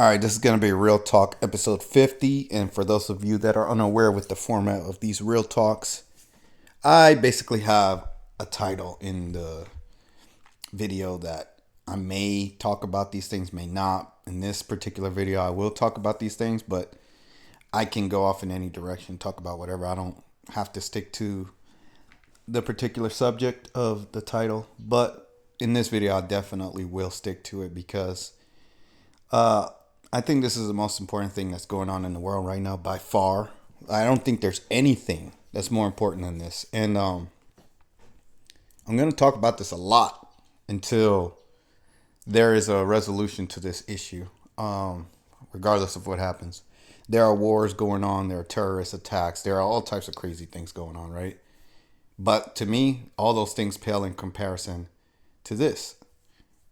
All right, this is going to be Real Talk episode 50. And for those of you that are unaware with the format of these Real Talks, I basically have a title in the video that I may talk about these things, may not. In this particular video, I will talk about these things, but I can go off in any direction, talk about whatever. I don't have to stick to the particular subject of the title. But in this video, I definitely will stick to it because I think this is the most important thing that's going on in the world right now by far. I don't think there's anything that's more important than this. And I'm going to talk about this a lot until there is a resolution to this issue, regardless of what happens. There are wars going on. There are terrorist attacks. There are all types of crazy things going on, right? But to me, all those things pale in comparison to this.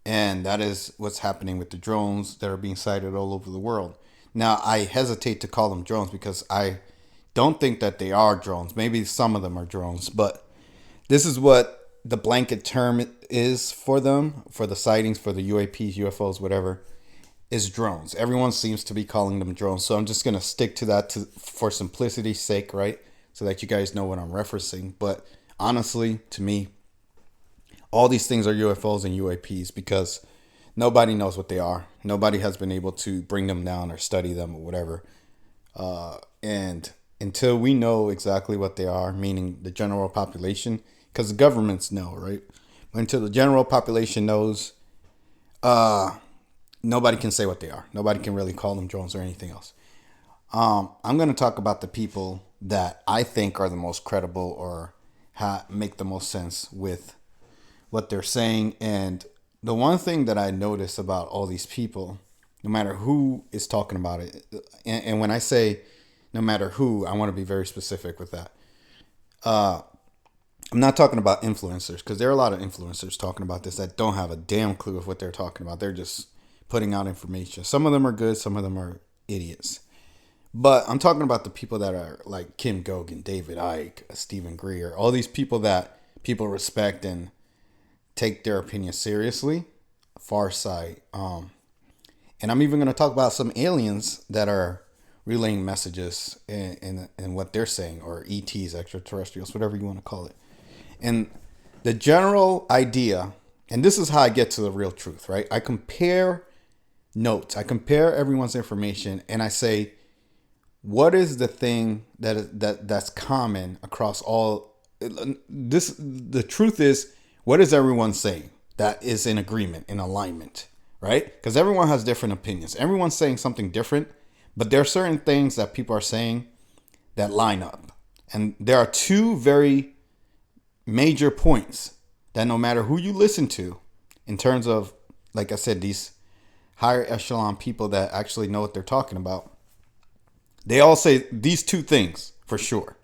And that is what's happening with the drones that are being sighted all over the world. Now, I hesitate to call them drones because I don't think that they are drones. Maybe some of them are drones, but this is what the blanket term is for them, for the sightings, for the UAPs, UFOs, whatever, is drones. Everyone seems to be calling them drones. So I'm just going to stick to that for simplicity's sake, right? So that you guys know what I'm referencing. But honestly, to me, all these things are UFOs and UAPs because nobody knows what they are. Nobody has been able to bring them down or study them or whatever. And until we know exactly what they are, meaning the general population, because the governments know, right? But until the general population knows, nobody can say what they are. Nobody can really call them drones or anything else. I'm going to talk about the people that I think are the most credible or make the most sense with what they're saying. And the one thing that I notice about all these people, no matter who is talking about it, and when I say no matter who, I want to be very specific with that. I'm not talking about influencers because there are a lot of influencers talking about this that don't have a damn clue of what they're talking about. They're just putting out information. Some of them are good, some of them are idiots. But I'm talking about the people that are like Kim Goguen, David Icke, Stephen Greer, all these people that people respect and take their opinion seriously. Farsight. And I'm even going to talk about some aliens that are relaying messages in what they're saying, or ETs, extraterrestrials, whatever you want to call it. And the general idea, and this is how I get to the real truth, right? I compare notes. I compare everyone's information and I say, what is the thing that's common across all this? The truth is, what is everyone saying that is in agreement, in alignment, right? Because everyone has different opinions. Everyone's saying something different, but there are certain things that people are saying that line up. And there are two very major points that no matter who you listen to, in terms of, like I said, these higher echelon people that actually know what they're talking about, they all say these two things for sure.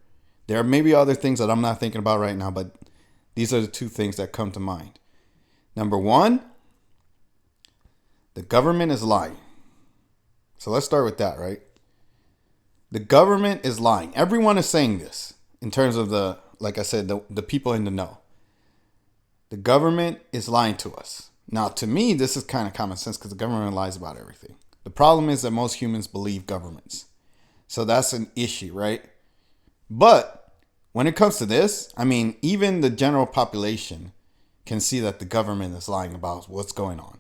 There are maybe other things that I'm not thinking about right now, but these are the two things that come to mind. Number one, the government is lying. So let's start with that, right? The government is lying. Everyone is saying this in terms of like I said, the people in the know. The government is lying to us. Now, to me, this is kind of common sense because the government lies about everything. The problem is that most humans believe governments. So that's an issue, right? But when it comes to this, I mean, even the general population can see that the government is lying about what's going on.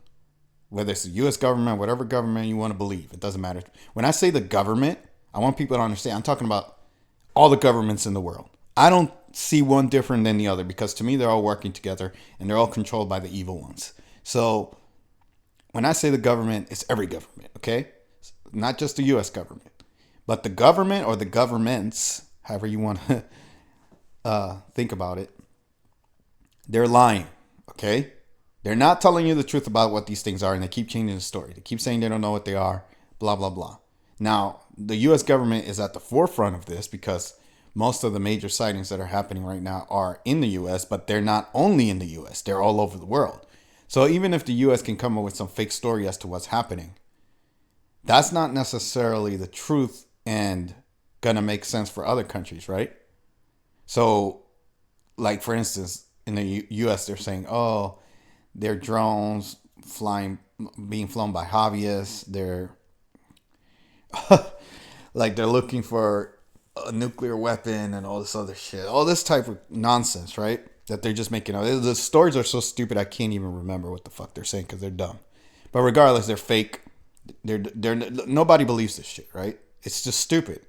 Whether it's the U.S. government, whatever government you want to believe, it doesn't matter. When I say the government, I want people to understand, I'm talking about all the governments in the world. I don't see one different than the other because to me, they're all working together and they're all controlled by the evil ones. So when I say the government, it's every government, okay? Not just the U.S. government, but the government or the governments, however you want to think about it, they're lying, okay? They're not telling you the truth about what these things are, and they keep changing the story. They keep saying they don't know what they are, blah, blah, blah. Now, the U.S. government is at the forefront of this because most of the major sightings that are happening right now are in the U.S., but they're not only in the U.S., they're all over the world. So even if the U.S. can come up with some fake story as to what's happening, that's not necessarily the truth and gonna make sense for other countries, right? So, like for instance, in the U.S., they're saying, "Oh, they're drones being flown by hobbyists. They're Like they're looking for a nuclear weapon and all this other shit, all this type of nonsense, right? That they're just making up. The stories are so stupid I can't even remember what the fuck they're saying because they're dumb. But regardless, they're fake. They're nobody believes this shit, right? It's just stupid.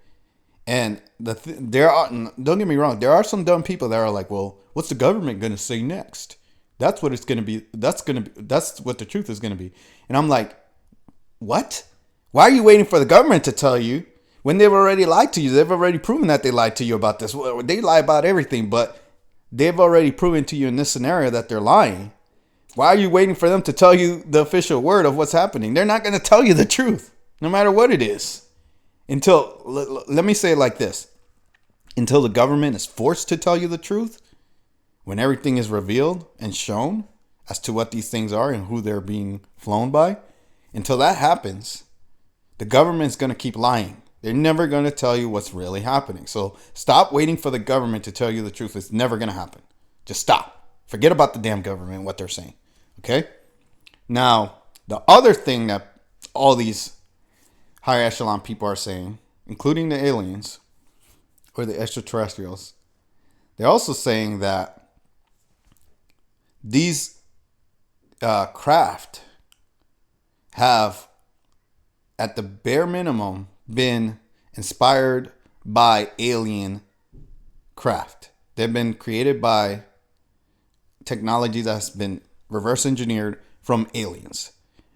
And there are, don't get me wrong, there are some dumb people that are like, well, what's the government gonna say next? That's what it's gonna be. That's what the truth is gonna be. And I'm like, what? Why are you waiting for the government to tell you when they've already lied to you? They've already proven that they lied to you about this. Well, they lie about everything, but they've already proven to you in this scenario that they're lying. Why are you waiting for them to tell you the official word of what's happening? They're not going to tell you the truth, no matter what it is. Until, let me say it like this. Until the government is forced to tell you the truth, when everything is revealed and shown as to what these things are and who they're being flown by, until that happens, the government's going to keep lying. They're never going to tell you what's really happening. So stop waiting for the government to tell you the truth. It's never going to happen. Just stop. Forget about the damn government and what they're saying. Okay? Now, the other thing that all these higher echelon people are saying, including the aliens or the extraterrestrials, they're also saying that these craft have, at the bare minimum, been inspired by alien craft. They've been created by technology that's been reverse engineered from aliens.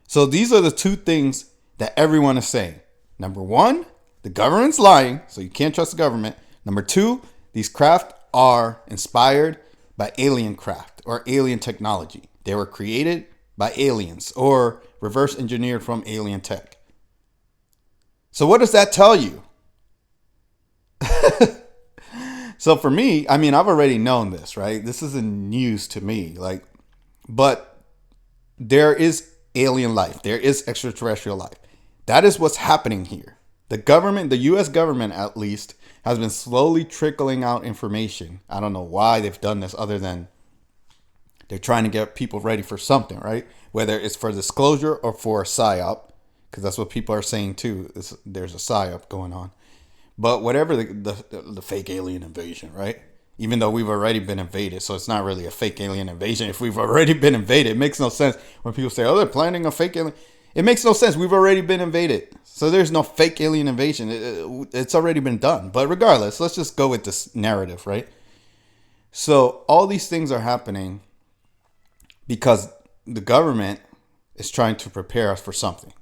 So these are the two things that everyone is saying. Number one, the government's lying, so you can't trust the government. Number two, these craft are inspired by alien craft or alien technology. They were created by aliens or reverse engineered from alien tech. So what does that tell you? So for me, I mean, I've already known this, right? This isn't news to me. But there is alien life. There is extraterrestrial life. That is what's happening here. The government, the US government at least, has been slowly trickling out information. I don't know why they've done this other than they're trying to get people ready for something, right? Whether it's for disclosure or for a psyop, because that's what people are saying too. There's a psyop going on. But whatever the fake alien invasion, right? Even though we've already been invaded, so it's not really a fake alien invasion. If we've already been invaded, it makes no sense when people say, oh, they're planning a fake alien. It makes no sense. We've already been invaded. So there's no fake alien invasion. It's already been done. But regardless, let's just go with this narrative, right? So all these things are happening because the government is trying to prepare us for something,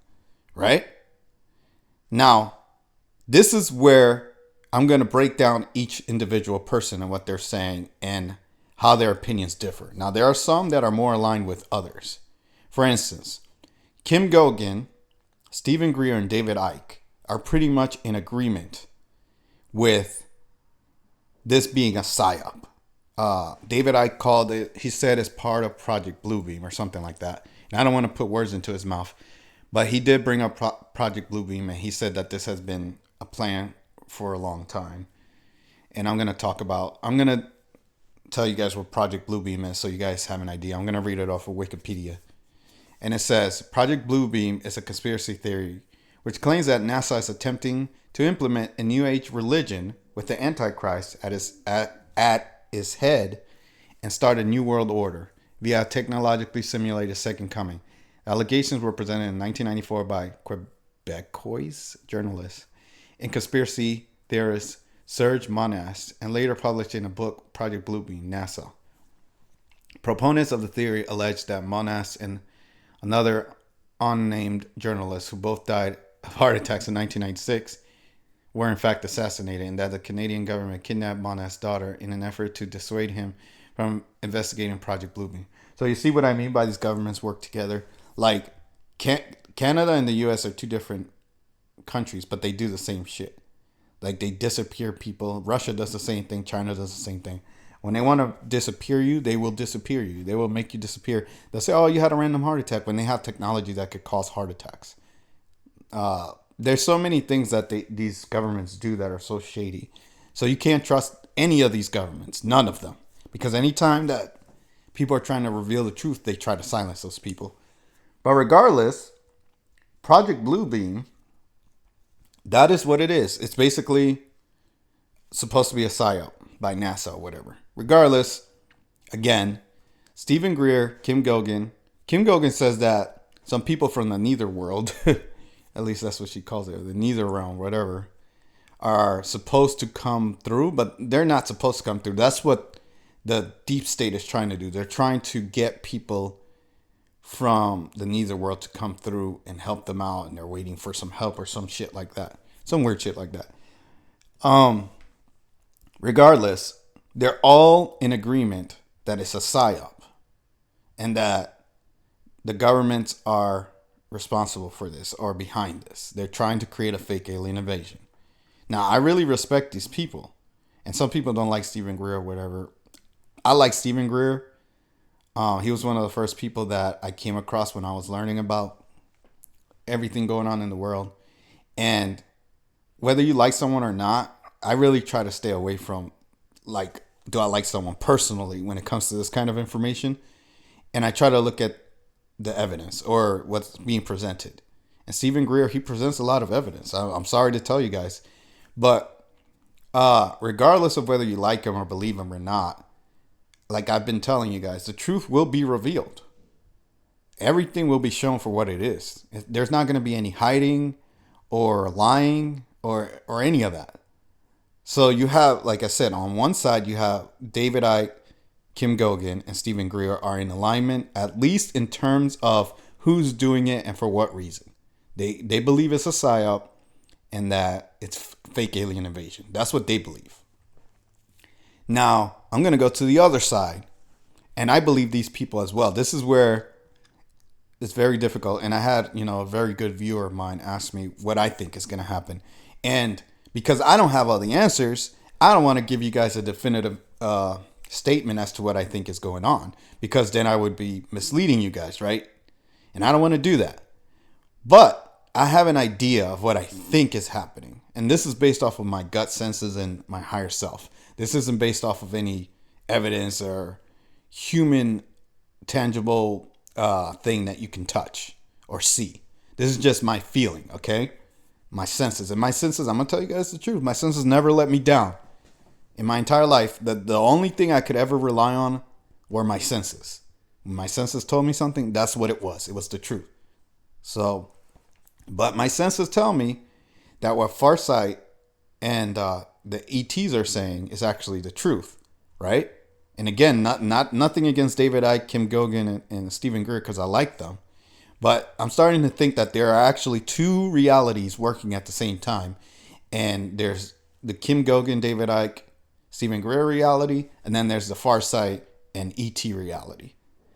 right? Now, this is where I'm going to break down each individual person and what they're saying and how their opinions differ. Now, there are some that are more aligned with others. For instance, Kim Goguen, Stephen Greer, and David Icke are pretty much in agreement with this being a psyop. David Icke called it, he said, as part of Project Bluebeam or something like that. And I don't want to put words into his mouth, but he did bring up Project Bluebeam, and he said that this has been a plan for a long time. And I'm going to tell you guys what Project Bluebeam is so you guys have an idea. I'm going to read it off of Wikipedia. And it says, Project Bluebeam is a conspiracy theory which claims that NASA is attempting to implement a New Age religion with the Antichrist at its head and start a new world order via a technologically simulated second coming. Allegations were presented in 1994 by Quebecois journalists and conspiracy theorist Serge Monast, and later published in a book, Project Bluebeam, NASA. Proponents of the theory allege that Monast and another unnamed journalist, who both died of heart attacks in 1996, were in fact assassinated, and that the Canadian government kidnapped Monast's daughter in an effort to dissuade him from investigating Project Bluebeam. So you see what I mean by these governments work together? Like, Canada and the US are two different countries, but they do the same shit. Like, they disappear people. Russia does the same thing. China does the same thing. When they want to disappear you, they will disappear you. They will make you disappear. They'll say, oh, you had a random heart attack, when they have technology that could cause heart attacks. There's so many things that these governments do that are so shady. So you can't trust any of these governments. None of them. Because anytime that people are trying to reveal the truth, they try to silence those people. But regardless, Project Bluebeam, That is what it is. It's basically supposed to be a psyop by NASA or whatever. Regardless, again, Stephen Greer, Kim Goguen. Kim Goguen says that some people from the neither world, at least that's what she calls it, the neither realm, whatever, are supposed to come through, but they're not supposed to come through. That's what the deep state is trying to do. They're trying to get people from the neither world to come through and help them out, and they're waiting for some help or some shit like that. Some weird shit like that. Regardless, they're all in agreement that it's a psyop and that the governments are responsible for this or behind this. They're trying to create a fake alien invasion. Now, I really respect these people. And some people don't like Stephen Greer or whatever. I like Stephen Greer. He was one of the first people that I came across when I was learning about everything going on in the world. And whether you like someone or not, I really try to stay away from, like, do I like someone personally when it comes to this kind of information? And I try to look at the evidence or what's being presented. And Stephen Greer, he presents a lot of evidence. I'm sorry to tell you guys. But regardless of whether you like him or believe him or not, like I've been telling you guys, the truth will be revealed. Everything will be shown for what it is. There's not going to be any hiding or lying or any of that. So you have, like I said, on one side you have David Icke, Kim Goguen, and Stephen Greer are in alignment, at least in terms of who's doing it and for what reason. They believe it's a psyop and that it's fake alien invasion. That's what they believe. Now, I'm going to go to the other side, and I believe these people as well. This is where it's very difficult, and I had, a very good viewer of mine ask me what I think is going to happen. And because I don't have all the answers, I don't want to give you guys a definitive statement as to what I think is going on, because then I would be misleading you guys, right? And I don't want to do that. But I have an idea of what I think is happening. And this is based off of my gut senses and my higher self. This isn't based off of any evidence or human tangible thing that you can touch or see. This is just my feeling, okay? My senses. And my senses, I'm going to tell you guys the truth. My senses never let me down. In my entire life, the only thing I could ever rely on were my senses. When my senses told me something, that's what it was. It was the truth. So, but my senses tell me that what Farsight and the ETs are saying is actually the truth, right? And again, nothing against David Icke, Kim Goguen, and Stephen Greer, because I like them. But I'm starting to think that there are actually two realities working at the same time. And there's the Kim Goguen, David Icke, Stephen Greer reality, and then there's the Farsight and ET reality.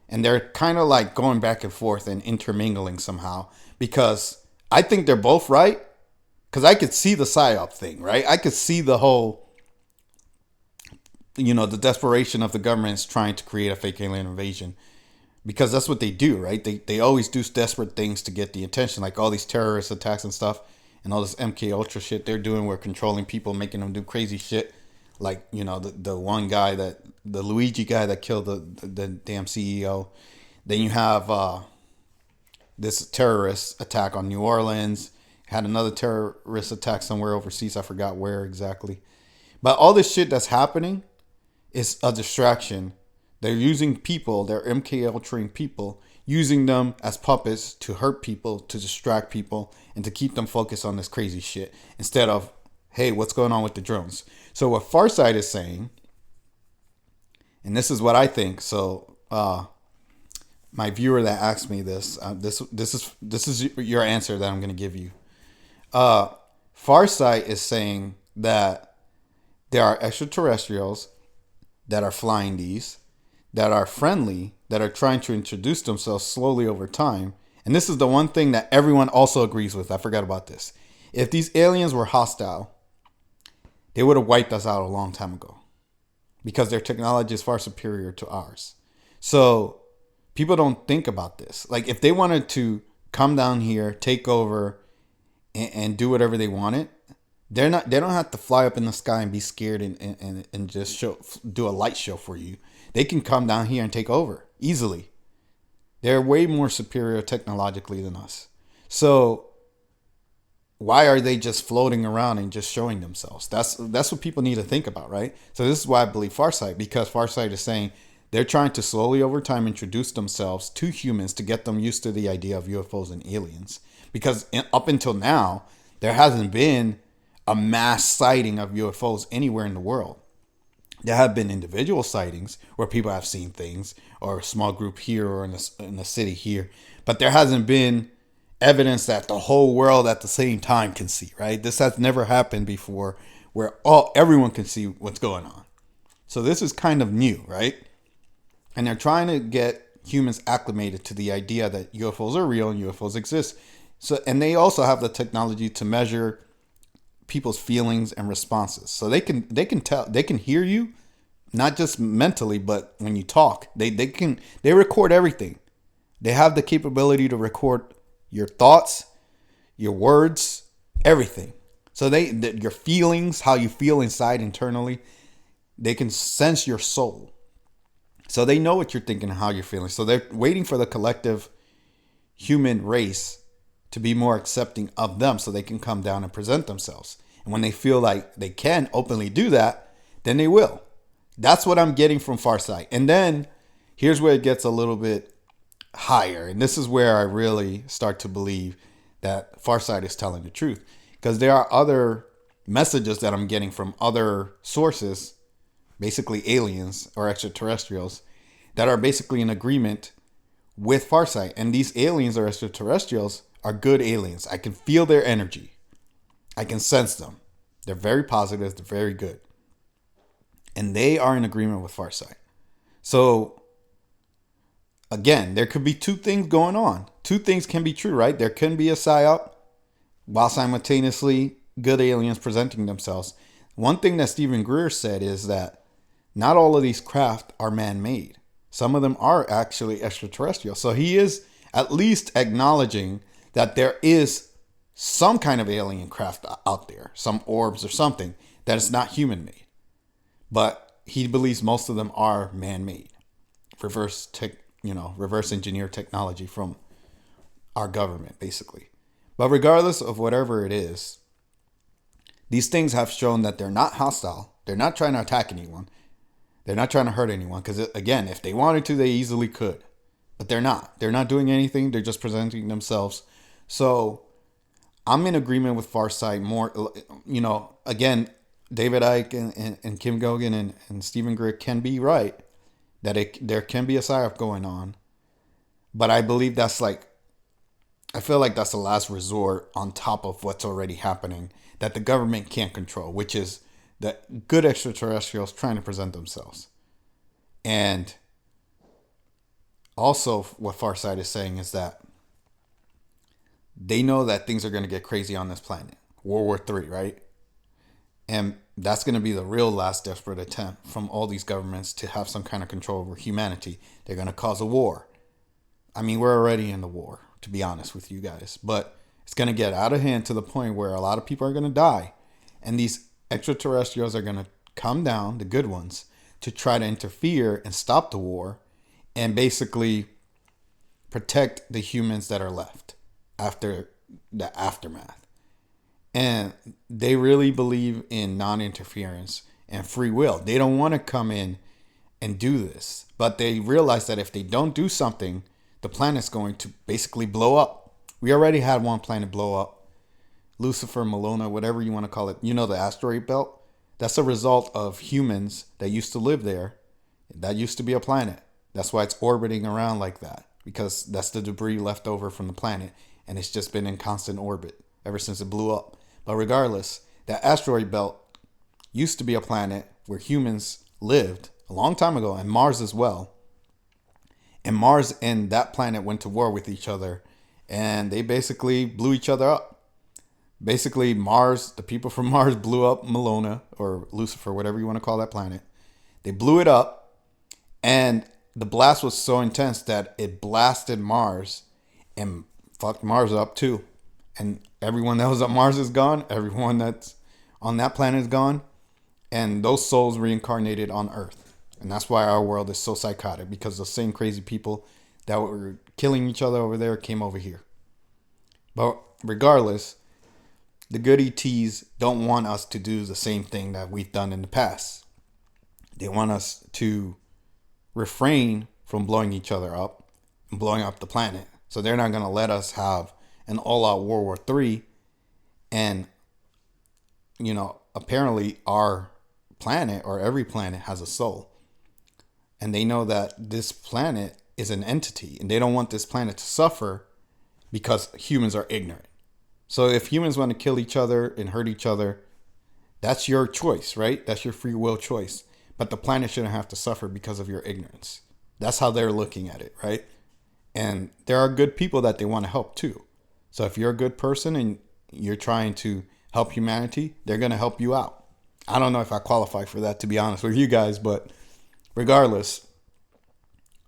And they're kind of like going back and forth and intermingling somehow, because I think they're both right. Because I could see the psyop thing, right? I could see the whole, the desperation of the governments trying to create a fake alien invasion. Because that's what they do, right? They always do desperate things to get the attention, like all these terrorist attacks and stuff, and all this MK Ultra shit they're doing. We're controlling people, making them do crazy shit. Like, the one guy the Luigi guy that killed the damn CEO. Then you have this terrorist attack on New Orleans. Had another terrorist attack somewhere overseas. I forgot where exactly. But all this shit that's happening is a distraction. They're using people, they're MK Ultraing people, using them as puppets to hurt people, to distract people, and to keep them focused on this crazy shit instead of, hey, what's going on with the drones? So what Farsight is saying, and this is what I think. So my viewer that asked me this, this is your answer that I'm going to give you. Farsight is saying that there are extraterrestrials that are flying these, that are friendly, that are trying to introduce themselves slowly over time. And this is the one thing that everyone also agrees with. I forgot about this. If these aliens were hostile, they would have wiped us out a long time ago, because their technology is far superior to ours. So people don't think about this. Like, if they wanted to come down here, take over, and do whatever they wanted, they don't have to fly up in the sky and be scared and just do a light show for you. They can come down here and take over easily. They're way more superior technologically than us. So why are they just floating around and just showing themselves? That's what people need to think about, right? So this is why I believe Farsight, because Farsight is saying they're trying to slowly over time introduce themselves to humans to get them used to the idea of UFOs and aliens. Because up until now, there hasn't been a mass sighting of UFOs anywhere in the world. There have been individual sightings where people have seen things, or a small group here or in a city here, but there hasn't been evidence that the whole world at the same time can see, right? This has never happened before where everyone can see what's going on. So this is kind of new, right? And they're trying to get humans acclimated to the idea that UFOs are real and UFOs exist. So, and they also have the technology to measure people's feelings and responses. So they can tell, they can hear you, not just mentally, but when you talk, they record everything. They have the capability to record your thoughts, your words, everything. So your feelings, how you feel inside internally, they can sense your soul. So they know what you're thinking and how you're feeling. So they're waiting for the collective human race to be more accepting of them so they can come down and present themselves. And when they feel like they can openly do that, then they will. That's what I'm getting from Farsight. And then here's where it gets a little bit higher. And this is where I really start to believe that Farsight is telling the truth. Because there are other messages that I'm getting from other sources, basically aliens or extraterrestrials, that are basically in agreement with Farsight. And these aliens or extraterrestrials are good aliens. I can feel their energy. I can sense them. They're very positive. They're very good. And they are in agreement with Farsight. So, again, there could be two things going on. Two things can be true, right? There can be a psyop while simultaneously good aliens presenting themselves. One thing that Stephen Greer said is that not all of these craft are man-made. Some of them are actually extraterrestrial. So he is at least acknowledging that there is some kind of alien craft out there, some orbs or something that is not human-made. But he believes most of them are man-made. Reverse engineer technology from our government, basically. But regardless of whatever it is, these things have shown that they're not hostile. They're not trying to attack anyone. They're not trying to hurt anyone. Because, again, if they wanted to, they easily could. But they're not. They're not doing anything. They're just presenting themselves. So I'm in agreement with Farsight more. Again, David Icke and Kim Goguen and Stephen Greer can be right. That there can be a psyop going on. But I believe I feel like that's the last resort on top of what's already happening that the government can't control, which is the good extraterrestrials trying to present themselves. And also what Farsight is saying is that they know that things are going to get crazy on this planet. World War III, right? And that's going to be the real last desperate attempt from all these governments to have some kind of control over humanity. They're going to cause a war. I mean, we're already in the war, to be honest with you guys. But it's going to get out of hand to the point where a lot of people are going to die. And these extraterrestrials are going to come down, the good ones, to try to interfere and stop the war and basically protect the humans that are left after the aftermath. And they really believe in non-interference and free will. They don't want to come in and do this. But they realize that if they don't do something, the planet's going to basically blow up. We already had one planet blow up. Lucifer, Malona, whatever you want to call it. You know, the asteroid belt? That's a result of humans that used to live there. That used to be a planet. That's why it's orbiting around like that. Because that's the debris left over from the planet. And it's just been in constant orbit ever since it blew up. But regardless, that asteroid belt used to be a planet where humans lived a long time ago, and Mars as well. And Mars and that planet went to war with each other, and they basically blew each other up. Basically, Mars, the people from Mars blew up Malona, or Lucifer, whatever you want to call that planet. They blew it up, and the blast was so intense that it blasted Mars and fucked Mars up too. And everyone that was on Mars is gone. Everyone that's on that planet is gone. And those souls reincarnated on Earth. And that's why our world is so psychotic. Because the same crazy people that were killing each other over there came over here. But regardless, the good ETs don't want us to do the same thing that we've done in the past. They want us to refrain from blowing each other up and blowing up the planet. So they're not going to let us have an all-out World War III. And, apparently our planet, or every planet, has a soul. And they know that this planet is an entity, and they don't want this planet to suffer because humans are ignorant. So if humans want to kill each other and hurt each other, that's your choice, right? That's your free will choice. But the planet shouldn't have to suffer because of your ignorance. That's how they're looking at it, right? And there are good people that they want to help too. So if you're a good person and you're trying to help humanity, they're going to help you out. I don't know if I qualify for that, to be honest with you guys, but regardless,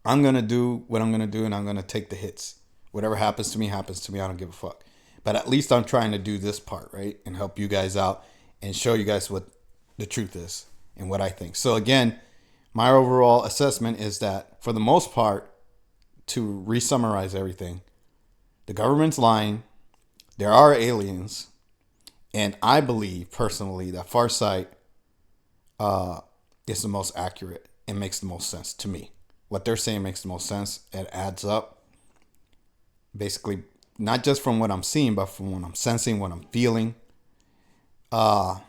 I'm going to do what I'm going to do, and I'm going to take the hits. Whatever happens to me, happens to me. I don't give a fuck. But at least I'm trying to do this part, right? And help you guys out and show you guys what the truth is and what I think. So again, my overall assessment is that for the most part, to re-summarize everything, the government's lying. There are aliens. And I believe personally that Farsight is the most accurate and makes the most sense to me. What they're saying makes the most sense. It adds up. Basically, not just from what I'm seeing, but from what I'm sensing, what I'm feeling. And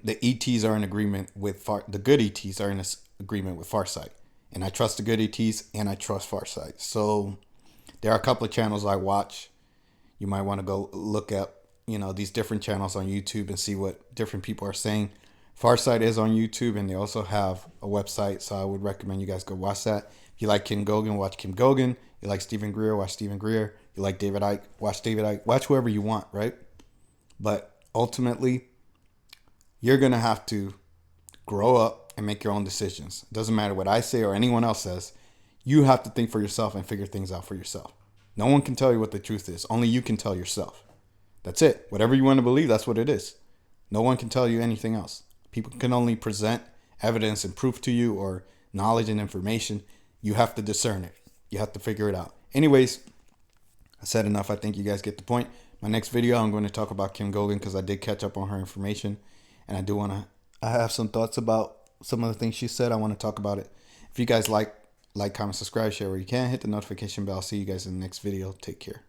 the ETs are in agreement with the good ETs are in agreement with Farsight. And I trust the good ETs, and I trust Farsight. So there are a couple of channels I watch. You might want to go look at, these different channels on YouTube and see what different people are saying. Farsight is on YouTube, and they also have a website, so I would recommend you guys go watch that. If you like Kim Goguen, watch Kim Goguen. You like Stephen Greer, watch Stephen Greer. You like David Icke, watch David Icke. Watch whoever you want, right? But ultimately, you're going to have to grow up and make your own decisions. It doesn't matter what I say or anyone else says. You have to think for yourself and figure things out for yourself. No one can tell you what the truth is. Only you can tell yourself. That's it. Whatever you want to believe, that's what it is. No one can tell you anything else. People can only present evidence and proof to you, or knowledge and information. You have to discern it. You have to figure it out. Anyways, I said enough. I think you guys get the point. My next video, I'm going to talk about Kim Goguen, because I did catch up on her information. And I have some thoughts about some of the things she said. I want to talk about it. If you guys like, comment, subscribe, share where you can. Hit the notification bell. I'll see you guys in the next video. Take care.